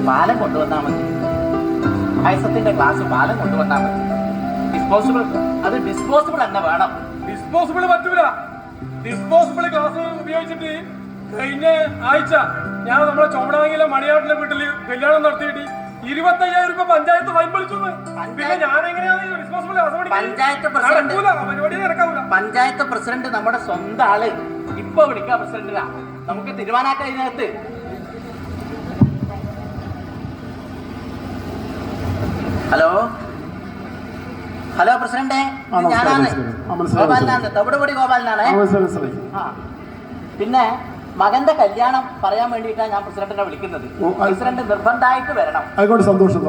പാലം കൊണ്ടുവന്നാൽ മതി. പായസത്തിന്റെ ഗ്ലാസ് പാലം കൊണ്ടുവന്നാൽ മതി. ഡിസ്പോസിബിൾ, അത് ഡിസ്പോസിബിൾ തന്നെ വേണം. ഡിസ്പോസിബിൾ പറ്റൂല. ഡിസ്പോസിബിൾ ഗ്ലാസ് ഉപയോഗിച്ചിട്ട് കഴിഞ്ഞ ആഴ്ച ഞാൻ നമ്മുടെ ചോമടാങ്ങിലെ മണിയാട്ടിലെ വീട്ടില് കല്യാണം നടത്തിയിട്ട് 25,000 രൂപ പഞ്ചായത്ത് ഫൈൻ വിളിച്ചു. പിന്നെ ഞാൻ എങ്ങനെയാണ് ഡിസ്പോസിബിൾ പഞ്ചായത്ത് പ്രസിഡന്റ് നമ്മുടെ സ്വന്തം ആള്. ഇപ്പൊ വിളിക്കാം പ്രസിഡന്റിനാ, നമുക്ക് തീരുമാനാക്കാം ഇതിനകത്ത്. ഹലോ ഹലോ പ്രസിഡന്റ്, ഞാനാണ് ഗോപാലനാണ്, തവിടുപൊടി ഗോപാലനാണ്. പിന്നെ മകന്റെ കല്യാണം പറയാൻ വേണ്ടിയിട്ടാണ് ഞാൻ പ്രസിഡന്റിനെ വിളിക്കുന്നത്. പ്രസിഡന്റ് നിർബന്ധമായിട്ട് വരണം. സന്തോഷം.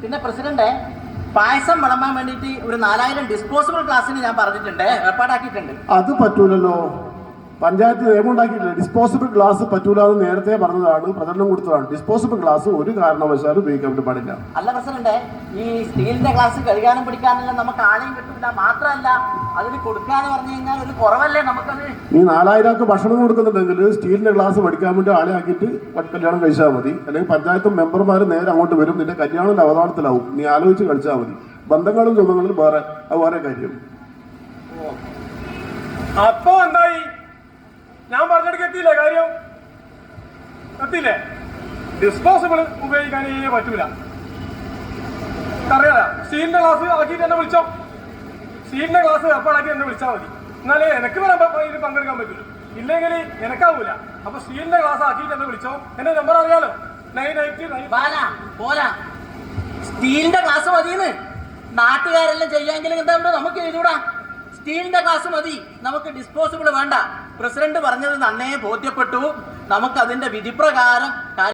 പിന്നെ പ്രസിഡന്റ്, പായസം വിളമ്പാൻ വേണ്ടിയിട്ട് ഒരു 4000 ഡിസ്പോസിബിൾ ഗ്ലാസ്സിന് ഞാൻ പറഞ്ഞിട്ടുണ്ട്, ഏർപ്പാടാക്കിയിട്ടുണ്ട്. അത് പറ്റൂലല്ലോ, പഞ്ചായത്ത് നിയമം ഉണ്ടാക്കിയിട്ടില്ല. ഡിസ്പോസിബിൾ ഗ്ലാസ് പറ്റൂല എന്ന് നേരത്തെ പറഞ്ഞതാണ്, പ്രചരണം കൊടുത്തതാണ്. ഡിസ്പോസിബിൾ ഗ്ലാസ് ഒരു കാരണവശാലും ഉപയോഗിക്കാൻ വേണ്ടി പാടില്ല. അല്ല പ്രസിഡന്റ്, ഈ സ്റ്റീലിന്റെ ഗ്ലാസ് കഴുകാനും പിടിക്കാനെല്ലാം നമുക്ക് ആളെയും കിട്ടില്ല. മാത്രമല്ല അതിന് കൊടുക്കാന്ന് പറഞ്ഞു കഴിഞ്ഞാൽ ഒരു കുറവല്ലേ നമുക്കത്. നീ 4000 ഭക്ഷണം കൊടുക്കുന്നുണ്ടെങ്കിൽ സ്റ്റീലിന്റെ ഗ്ലാസ് പഠിക്കാൻ വേണ്ടി ആളെ ആക്കിയിട്ട് കല്യാണം കഴിച്ചാൽ മതി. അല്ലെങ്കിൽ പഞ്ചായത്തും മെമ്പർമാർ നേരെ അങ്ങോട്ട് വരും, നിന്റെ കല്യാണം അവതാളത്തിലാവും. നീ ആലോചിച്ച് കഴിച്ചാൽ മതി. ബന്ധങ്ങളും ചുമങ്ങളും വേറെ കാര്യം. അപ്പൊ എന്തായി? ഞാൻ പറഞ്ഞിടക്ക് എത്തിയില്ലേ കാര്യം? എത്തിയില്ലേ? ഡിസ്പോസിബിൾ ഉപയോഗിക്കാനേ പറ്റൂല. അറിയാല, സ്റ്റീലിന്റെ ഗ്ലാസ് ആക്കിയിട്ട് എന്നെ വിളിച്ചോ. സ്റ്റീലിന്റെ ഗ്ലാസ് ഏർപ്പാടാക്കി എന്നെ വിളിച്ചാൽ മതി. എന്നാലേ എനിക്ക് ഇതിൽ പങ്കെടുക്കാൻ പറ്റൂല. ഇല്ലെങ്കിൽ എനക്കാവൂല. അപ്പൊ സ്റ്റീലിന്റെ ഗ്ലാസ് ആക്കിയിട്ട് എന്നെ വിളിച്ചോ. എന്റെ നമ്പർ അറിയാലോ, 989. സ്റ്റീലിന്റെ ഗ്ലാസ് മതിയെന്ന് നാട്ടുകാരെല്ലാം ചെയ്യാമെങ്കിലും എന്താ നമുക്ക് എഴുതൂടാ. സ്റ്റീലിന്റെ ഗ്ലാസ് മതി, നമുക്ക് ഡിസ്പോസിബിൾ വേണ്ട. പ്രസിഡന്റ് പറഞ്ഞത് നന്നേ ബോധ്യപ്പെട്ടു. നമുക്ക് അതിന്റെ വിധിപ്രകാരം